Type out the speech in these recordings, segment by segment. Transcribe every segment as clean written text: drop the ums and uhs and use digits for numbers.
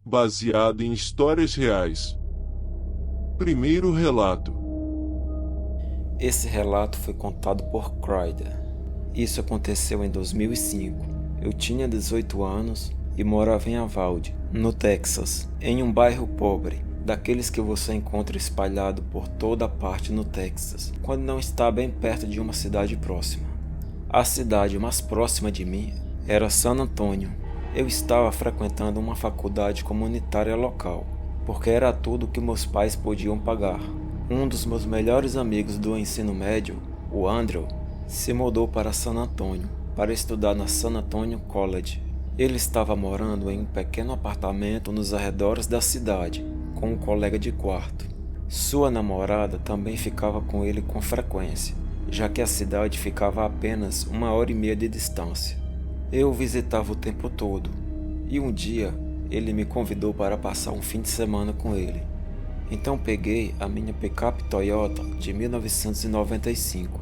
baseado em histórias reais. Primeiro relato. Esse relato foi contado por Crider. Isso aconteceu em 2005. Eu tinha 18 anos e morava em Uvalde, no Texas, em um bairro pobre, daqueles que você encontra espalhado por toda parte no Texas, quando não está bem perto de uma cidade próxima. A cidade mais próxima de mim era San Antônio. Eu estava frequentando uma faculdade comunitária local, porque era tudo que meus pais podiam pagar. Um dos meus melhores amigos do ensino médio, o Andrew, se mudou para San Antônio para estudar na San Antonio College. Ele estava morando em um pequeno apartamento nos arredores da cidade, com um colega de quarto. Sua namorada também ficava com ele com frequência, já que a cidade ficava a apenas 1h30 de distância. Eu o visitava o tempo todo, e um dia ele me convidou para passar um fim de semana com ele. Então peguei a minha picape Toyota de 1995.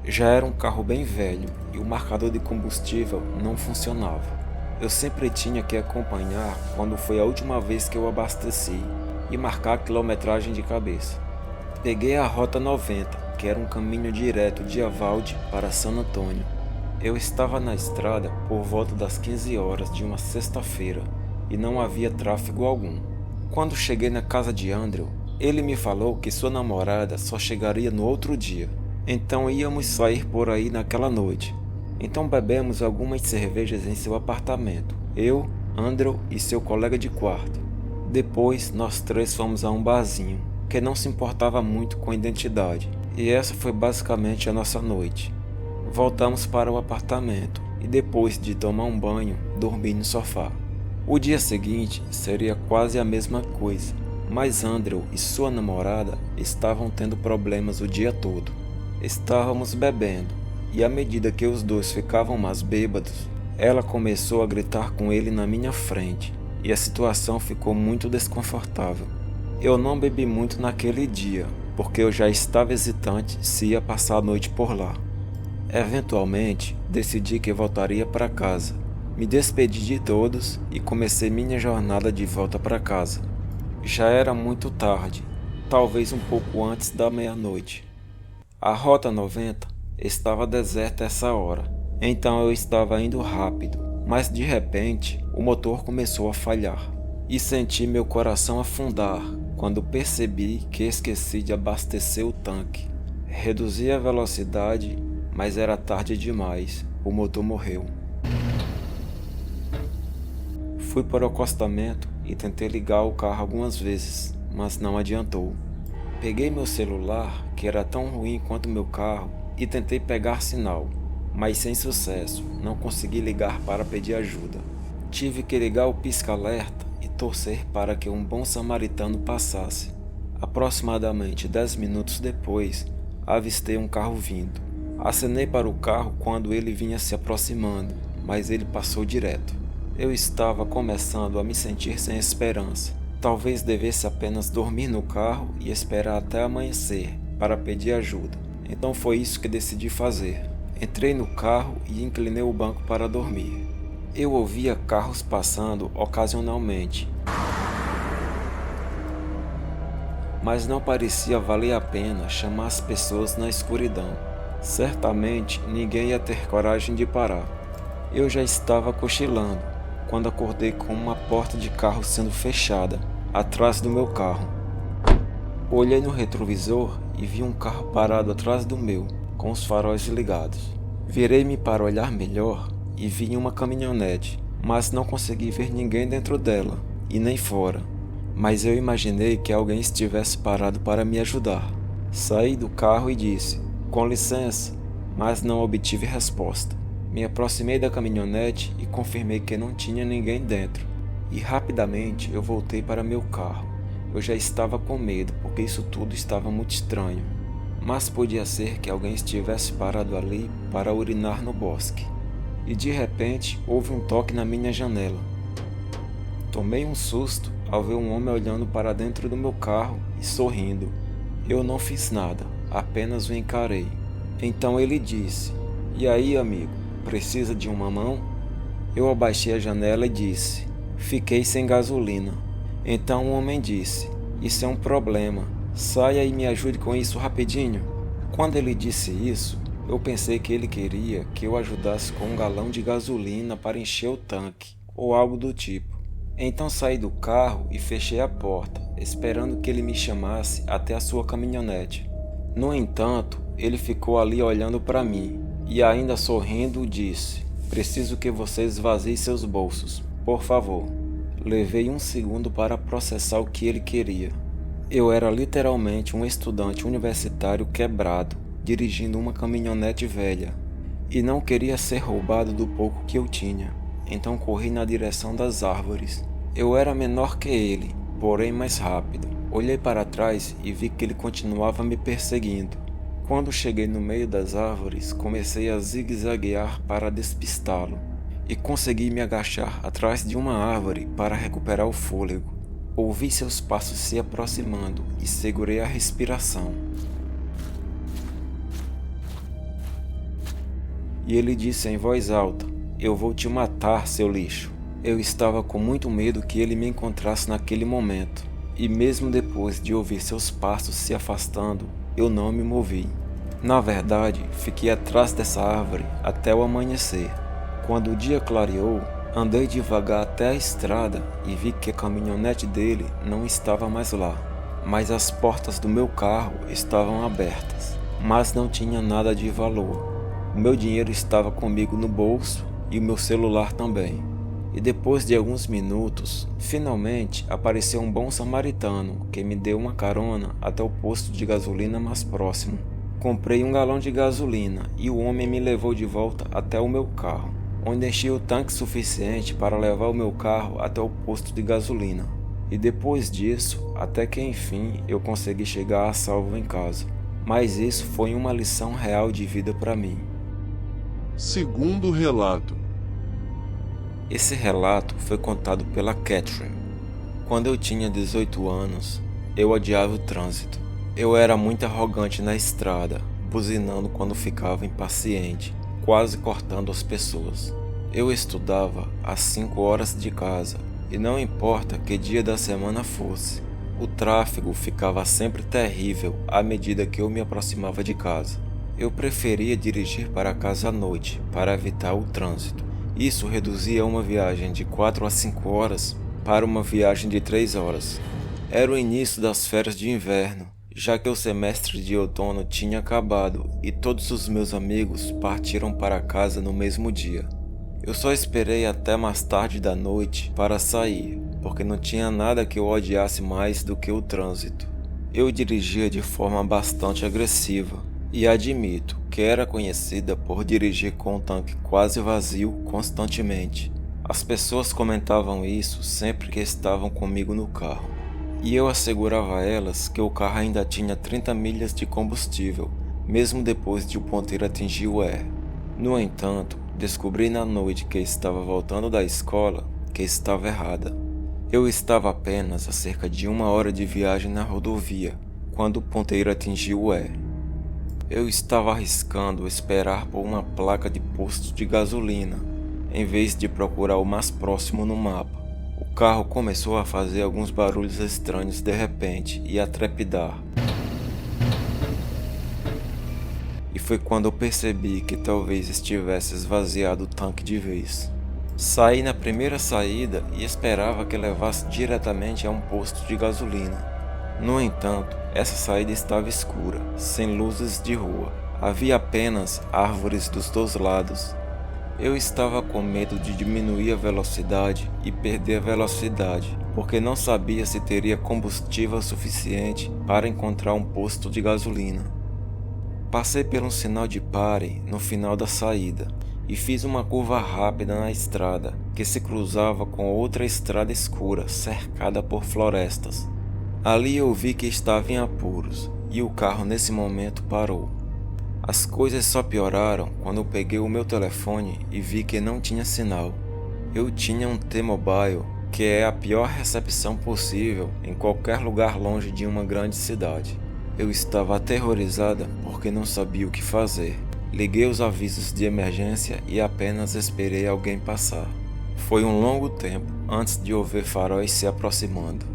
Já era um carro bem velho e o marcador de combustível não funcionava. Eu sempre tinha que acompanhar quando foi a última vez que eu abasteci e marcar a quilometragem de cabeça. Peguei a Rota 90, que era um caminho direto de Uvalde para San Antônio. Eu estava na estrada por volta das 15 horas de uma sexta-feira e não havia tráfego algum. Quando cheguei na casa de Andrew, ele me falou que sua namorada só chegaria no outro dia. Então íamos sair por aí naquela noite. Então bebemos algumas cervejas em seu apartamento, eu, Andrew e seu colega de quarto. Depois nós três fomos a um barzinho, que não se importava muito com a identidade. E essa foi basicamente a nossa noite. Voltamos para o apartamento e depois de tomar um banho, dormi no sofá. O dia seguinte seria quase a mesma coisa, mas Andrew e sua namorada estavam tendo problemas o dia todo. Estávamos bebendo, e à medida que os dois ficavam mais bêbados, ela começou a gritar com ele na minha frente, e a situação ficou muito desconfortável. Eu não bebi muito naquele dia, porque eu já estava hesitante se ia passar a noite por lá. Eventualmente, decidi que voltaria para casa. Me despedi de todos e comecei minha jornada de volta para casa. Já era muito tarde, talvez um pouco antes da meia-noite. A Rota 90 estava deserta essa hora, então eu estava indo rápido, mas de repente o motor começou a falhar e senti meu coração afundar quando percebi que esqueci de abastecer o tanque. Reduzi a velocidade, mas era tarde demais, o motor morreu. Fui para o acostamento e tentei ligar o carro algumas vezes, mas não adiantou. Peguei meu celular, que era tão ruim quanto meu carro, e tentei pegar sinal, mas sem sucesso, não consegui ligar para pedir ajuda. Tive que ligar o pisca-alerta e torcer para que um bom samaritano passasse. Aproximadamente 10 minutos depois, avistei um carro vindo. Acenei para o carro quando ele vinha se aproximando, mas ele passou direto. Eu estava começando a me sentir sem esperança. Talvez devesse apenas dormir no carro e esperar até amanhecer para pedir ajuda. Então foi isso que decidi fazer. Entrei no carro e inclinei o banco para dormir. Eu ouvia carros passando ocasionalmente, mas não parecia valer a pena chamar as pessoas na escuridão. Certamente ninguém ia ter coragem de parar. Eu já estava cochilando quando acordei com uma porta de carro sendo fechada atrás do meu carro. Olhei no retrovisor e vi um carro parado atrás do meu, com os faróis ligados. Virei-me para olhar melhor e vi uma caminhonete, mas não consegui ver ninguém dentro dela e nem fora. Mas eu imaginei que alguém estivesse parado para me ajudar. Saí do carro e disse, com licença, mas não obtive resposta. Me aproximei da caminhonete e confirmei que não tinha ninguém dentro. E rapidamente eu voltei para meu carro. Eu já estava com medo porque isso tudo estava muito estranho. Mas podia ser que alguém estivesse parado ali para urinar no bosque. E de repente houve um toque na minha janela. Tomei um susto ao ver um homem olhando para dentro do meu carro e sorrindo. Eu não fiz nada, apenas o encarei. Então ele disse, e aí amigo? Precisa de uma mão? Eu abaixei a janela e disse, Fiquei sem gasolina. Então o homem disse: "Isso é um problema. Saia e me ajude com isso rapidinho." Quando ele disse isso, eu pensei que ele queria que eu ajudasse com um galão de gasolina para encher o tanque, ou algo do tipo. Então saí do carro e fechei a porta, esperando que ele me chamasse até a sua caminhonete. No entanto, ele ficou ali olhando para mim e, ainda sorrindo, disse: "Preciso que você esvazie seus bolsos, por favor." Levei um segundo para processar o que ele queria. Eu era literalmente um estudante universitário quebrado, dirigindo uma caminhonete velha, e não queria ser roubado do pouco que eu tinha. Então corri na direção das árvores. Eu era menor que ele, porém mais rápido. Olhei para trás e vi que ele continuava me perseguindo. Quando cheguei no meio das árvores, comecei a zigue-zaguear para despistá-lo, e consegui me agachar atrás de uma árvore para recuperar o fôlego. Ouvi seus passos se aproximando e segurei a respiração. E ele disse em voz alta: "Eu vou te matar, seu lixo." Eu estava com muito medo que ele me encontrasse naquele momento, e mesmo depois de ouvir seus passos se afastando, eu não me movi. Na verdade, fiquei atrás dessa árvore até o amanhecer. Quando o dia clareou, andei devagar até a estrada e vi que a caminhonete dele não estava mais lá, mas as portas do meu carro estavam abertas, mas não tinha nada de valor. O meu dinheiro estava comigo no bolso e o meu celular também. E depois de alguns minutos, finalmente apareceu um bom samaritano que me deu uma carona até o posto de gasolina mais próximo. Comprei um galão de gasolina e o homem me levou de volta até o meu carro, onde enchi o tanque suficiente para levar o meu carro até o posto de gasolina. E depois disso, até que enfim eu consegui chegar a salvo em casa. Mas isso foi uma lição real de vida para mim. Segundo relato. Esse relato foi contado pela Catherine. Quando eu tinha 18 anos, eu odiava o trânsito. Eu era muito arrogante na estrada, buzinando quando ficava impaciente, quase cortando as pessoas. Eu estudava às 5 horas de casa, e não importa que dia da semana fosse, o tráfego ficava sempre terrível à medida que eu me aproximava de casa. Eu preferia dirigir para casa à noite, para evitar o trânsito. Isso reduzia uma viagem de 4 a 5 horas para uma viagem de 3 horas. Era o início das férias de inverno, já que o semestre de outono tinha acabado e todos os meus amigos partiram para casa no mesmo dia. Eu só esperei até mais tarde da noite para sair, porque não tinha nada que eu odiasse mais do que o trânsito. Eu dirigia de forma bastante agressiva, e admito que era conhecida por dirigir com o tanque quase vazio constantemente. As pessoas comentavam isso sempre que estavam comigo no carro, e eu assegurava a elas que o carro ainda tinha 30 milhas de combustível, mesmo depois de o ponteiro atingir o E. No entanto, descobri na noite que estava voltando da escola que estava errada. Eu estava apenas a cerca de 1 hora de viagem na rodovia, quando o ponteiro atingiu o E. Eu estava arriscando esperar por uma placa de posto de gasolina, em vez de procurar o mais próximo no mapa. O carro começou a fazer alguns barulhos estranhos de repente e a trepidar. E foi quando eu percebi que talvez estivesse esvaziado o tanque de vez. Saí na primeira saída e esperava que levasse diretamente a um posto de gasolina. No entanto, essa saída estava escura, sem luzes de rua. Havia apenas árvores dos dois lados. Eu estava com medo de diminuir a velocidade e perder a velocidade, porque não sabia se teria combustível suficiente para encontrar um posto de gasolina. Passei por um sinal de pare no final da saída e fiz uma curva rápida na estrada, que se cruzava com outra estrada escura, cercada por florestas. Ali eu vi que estava em apuros, e o carro nesse momento parou. As coisas só pioraram quando eu peguei o meu telefone e vi que não tinha sinal. Eu tinha um T-Mobile, que é a pior recepção possível em qualquer lugar longe de uma grande cidade. Eu estava aterrorizada porque não sabia o que fazer. Liguei os avisos de emergência e apenas esperei alguém passar. Foi um longo tempo antes de eu ver faróis se aproximando.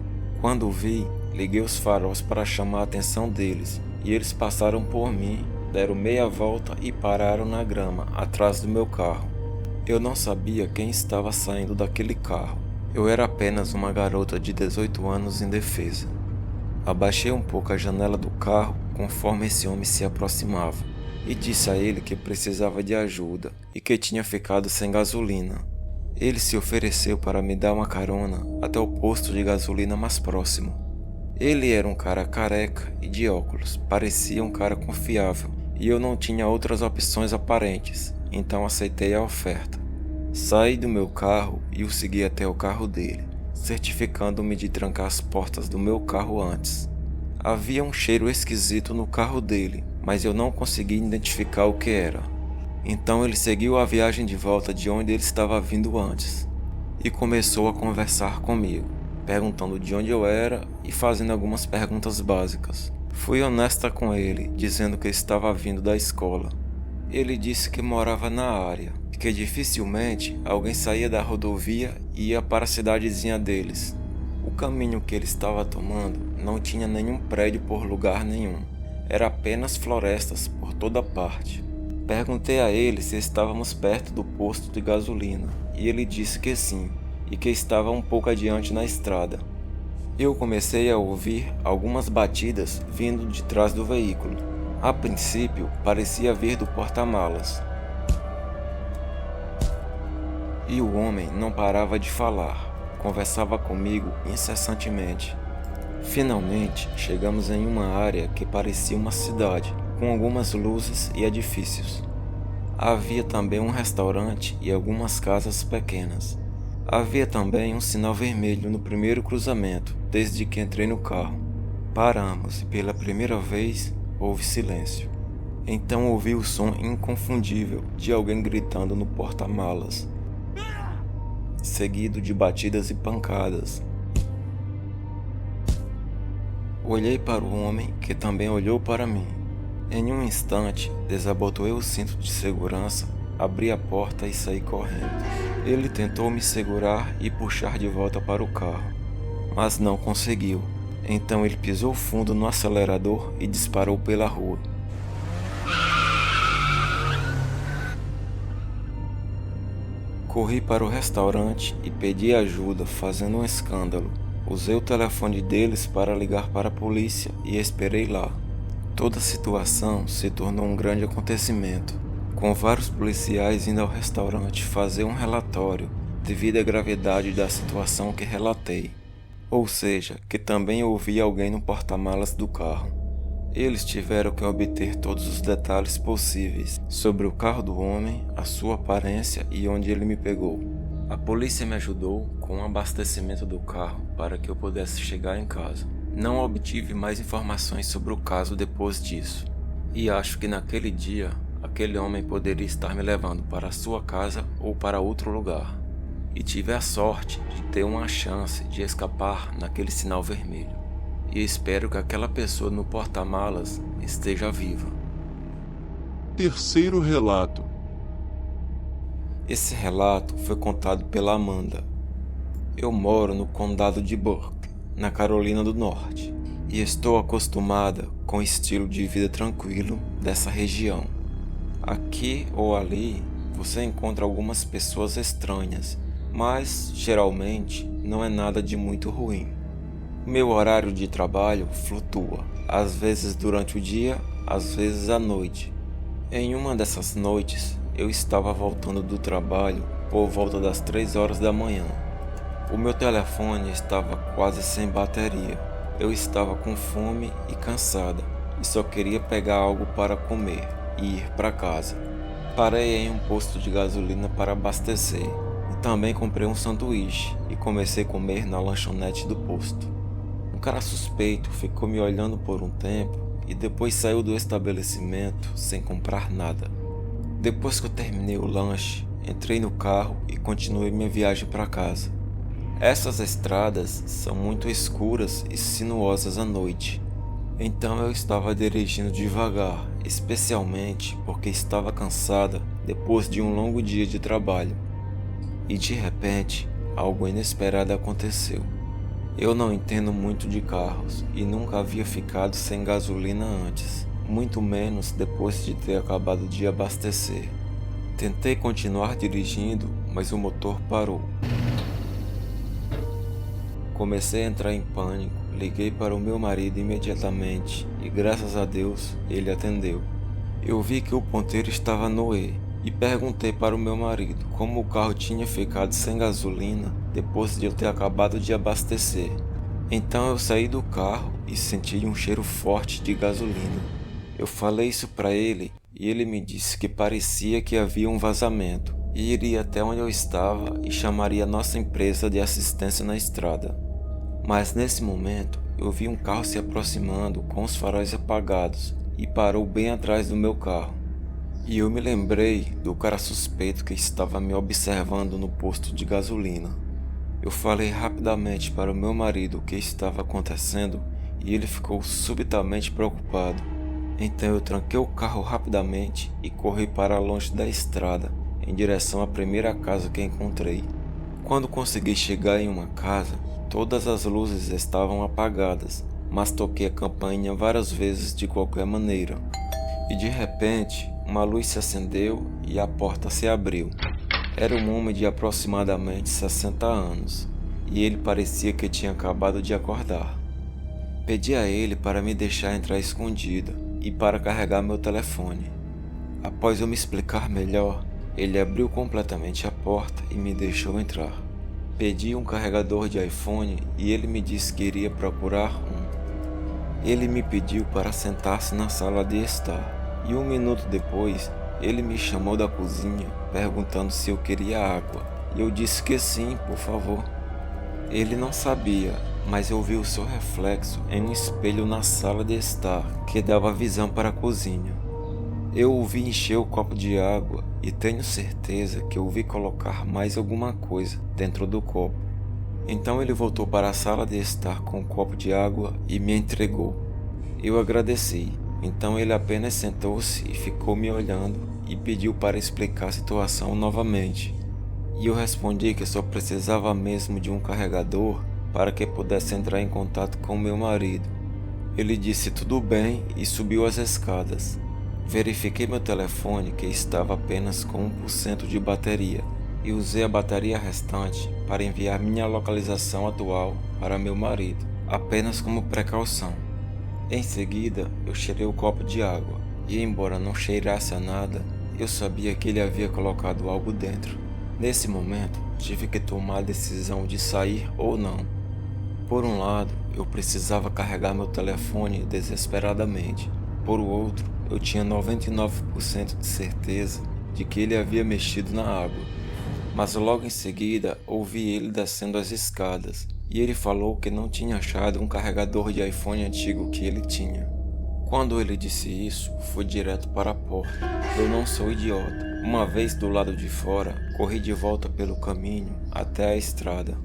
Quando vi, liguei os faróis para chamar a atenção deles, e eles passaram por mim, deram meia volta e pararam na grama, atrás do meu carro. Eu não sabia quem estava saindo daquele carro. Eu era apenas uma garota de 18 anos indefesa. Abaixei um pouco a janela do carro conforme esse homem se aproximava e disse a ele que precisava de ajuda e que tinha ficado sem gasolina. Ele se ofereceu para me dar uma carona até o posto de gasolina mais próximo. Ele era um cara careca e de óculos, parecia um cara confiável e eu não tinha outras opções aparentes, então aceitei a oferta. Saí do meu carro e o segui até o carro dele, certificando-me de trancar as portas do meu carro antes. Havia um cheiro esquisito no carro dele, mas eu não consegui identificar o que era. Então ele seguiu a viagem de volta de onde ele estava vindo antes e começou a conversar comigo, perguntando de onde eu era e fazendo algumas perguntas básicas. Fui honesta com ele, dizendo que estava vindo da escola. Ele disse que morava na área e que dificilmente alguém saía da rodovia e ia para a cidadezinha deles. O caminho que ele estava tomando não tinha nenhum prédio por lugar nenhum. Era apenas florestas por toda parte. Perguntei a ele se estávamos perto do posto de gasolina e ele disse que sim, e que estava um pouco adiante na estrada. Eu comecei a ouvir algumas batidas vindo de trás do veículo. A princípio, parecia vir do porta-malas. E o homem não parava de falar, conversava comigo incessantemente. Finalmente, chegamos em uma área que parecia uma cidade, com algumas luzes e edifícios. Havia também um restaurante e algumas casas pequenas. Havia também um sinal vermelho no primeiro cruzamento, desde que entrei no carro. Paramos e pela primeira vez houve silêncio. Então ouvi o som inconfundível de alguém gritando no porta-malas, seguido de batidas e pancadas. Olhei para o homem, que também olhou para mim. Em um instante, desabotoei o cinto de segurança, abri a porta e saí correndo. Ele tentou me segurar e puxar de volta para o carro, mas não conseguiu. Então ele pisou fundo no acelerador e disparou pela rua. Corri para o restaurante e pedi ajuda, fazendo um escândalo. Usei o telefone deles para ligar para a polícia e esperei lá. Toda a situação se tornou um grande acontecimento, com vários policiais indo ao restaurante fazer um relatório devido à gravidade da situação que relatei. Ou seja, que também ouvi alguém no porta-malas do carro. Eles tiveram que obter todos os detalhes possíveis sobre o carro do homem, a sua aparência e onde ele me pegou. A polícia me ajudou com o abastecimento do carro para que eu pudesse chegar em casa. Não obtive mais informações sobre o caso depois disso. E acho que naquele dia, aquele homem poderia estar me levando para a sua casa ou para outro lugar. E tive a sorte de ter uma chance de escapar naquele sinal vermelho. E espero que aquela pessoa no porta-malas esteja viva. Terceiro relato. Esse relato foi contado pela Amanda. Eu moro no condado de Burke, na Carolina do Norte, e estou acostumada com o estilo de vida tranquilo dessa região. Aqui ou ali você encontra algumas pessoas estranhas, mas geralmente não é nada de muito ruim. Meu horário de trabalho flutua, às vezes durante o dia, às vezes à noite. Em uma dessas noites, eu estava voltando do trabalho por volta das 3 horas da manhã. O meu telefone estava quase sem bateria. Eu estava com fome e cansada, e só queria pegar algo para comer e ir para casa. Parei em um posto de gasolina para abastecer, e também comprei um sanduíche e comecei a comer na lanchonete do posto. Um cara suspeito ficou me olhando por um tempo e depois saiu do estabelecimento sem comprar nada. Depois que eu terminei o lanche, entrei no carro e continuei minha viagem para casa. Essas estradas são muito escuras e sinuosas à noite, então eu estava dirigindo devagar, especialmente porque estava cansada depois de um longo dia de trabalho. E de repente, algo inesperado aconteceu. Eu não entendo muito de carros e nunca havia ficado sem gasolina antes, muito menos depois de ter acabado de abastecer. Tentei continuar dirigindo, mas o motor parou. Comecei a entrar em pânico, liguei para o meu marido imediatamente e graças a Deus ele atendeu. Eu vi que o ponteiro estava no E e perguntei para o meu marido como o carro tinha ficado sem gasolina depois de eu ter acabado de abastecer. Então eu saí do carro e senti um cheiro forte de gasolina. Eu falei isso para ele e ele me disse que parecia que havia um vazamento e iria até onde eu estava e chamaria nossa empresa de assistência na estrada. Mas nesse momento eu vi um carro se aproximando com os faróis apagados e parou bem atrás do meu carro. E eu me lembrei do cara suspeito que estava me observando no posto de gasolina. Eu falei rapidamente para o meu marido o que estava acontecendo e ele ficou subitamente preocupado. Então eu tranquei o carro rapidamente e corri para longe da estrada, em direção à primeira casa que encontrei. Quando consegui chegar em uma casa, todas as luzes estavam apagadas, mas toquei a campainha várias vezes de qualquer maneira. E de repente, uma luz se acendeu e a porta se abriu. Era um homem de aproximadamente 60 anos, e ele parecia que tinha acabado de acordar. Pedi a ele para me deixar entrar escondido e para carregar meu telefone. Após eu me explicar melhor, ele abriu completamente a porta e me deixou entrar. Pedi um carregador de iPhone e ele me disse que iria procurar um. Ele me pediu para sentar-se na sala de estar e 1 minuto depois ele me chamou da cozinha perguntando se eu queria água e eu disse que sim, por favor. Ele não sabia, mas eu vi o seu reflexo em um espelho na sala de estar que dava visão para a cozinha. Eu o vi encher o copo de água e tenho certeza que eu vi colocar mais alguma coisa dentro do copo. Então ele voltou para a sala de estar com o copo de água e me entregou. Eu agradeci, então ele apenas sentou-se e ficou me olhando e pediu para explicar a situação novamente. E eu respondi que só precisava mesmo de um carregador para que pudesse entrar em contato com meu marido. Ele disse tudo bem e subiu as escadas. Verifiquei meu telefone que estava apenas com 1% de bateria e usei a bateria restante para enviar minha localização atual para meu marido, apenas como precaução. Em seguida, eu cheirei o copo de água e, embora não cheirasse a nada, eu sabia que ele havia colocado algo dentro. Nesse momento, tive que tomar a decisão de sair ou não. Por um lado, eu precisava carregar meu telefone desesperadamente. Por outro, eu tinha 99% de certeza de que ele havia mexido na água. Mas logo em seguida, ouvi ele descendo as escadas e ele falou que não tinha achado um carregador de iPhone antigo que ele tinha. Quando ele disse isso, fui direto para a porta. Eu não sou idiota. Uma vez do lado de fora, corri de volta pelo caminho até a estrada.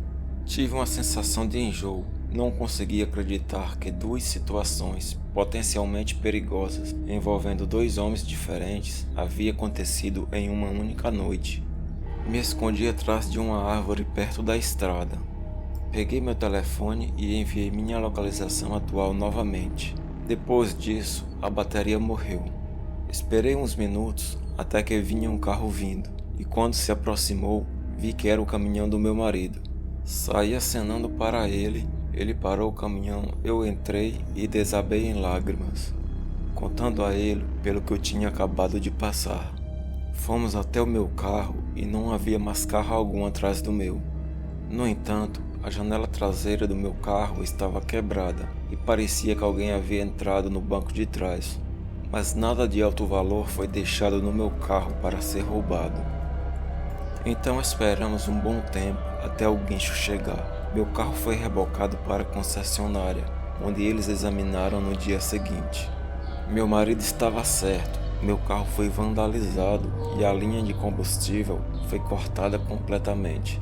Tive uma sensação de enjoo. Não consegui acreditar que 2 situações potencialmente perigosas envolvendo 2 homens diferentes havia acontecido em uma única noite. Me escondi atrás de uma árvore perto da estrada. Peguei meu telefone e enviei minha localização atual novamente. Depois disso, a bateria morreu. Esperei uns minutos até que vinha um carro vindo, e quando se aproximou, vi que era o caminhão do meu marido. Saí acenando para ele, ele parou o caminhão, eu entrei e desabei em lágrimas, contando a ele pelo que eu tinha acabado de passar. Fomos até o meu carro e não havia mais carro algum atrás do meu. No entanto, a janela traseira do meu carro estava quebrada e parecia que alguém havia entrado no banco de trás. Mas nada de alto valor foi deixado no meu carro para ser roubado. Então esperamos um bom tempo até o guincho chegar. Meu carro foi rebocado para a concessionária, onde eles examinaram no dia seguinte. Meu marido estava certo, meu carro foi vandalizado e a linha de combustível foi cortada completamente.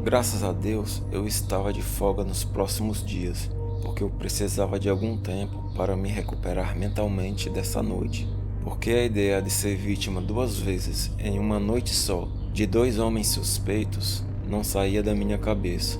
Graças a Deus, eu estava de folga nos próximos dias, porque eu precisava de algum tempo para me recuperar mentalmente dessa noite. Porque a ideia de ser vítima 2 vezes em uma noite só, de 2 homens suspeitos, não saía da minha cabeça.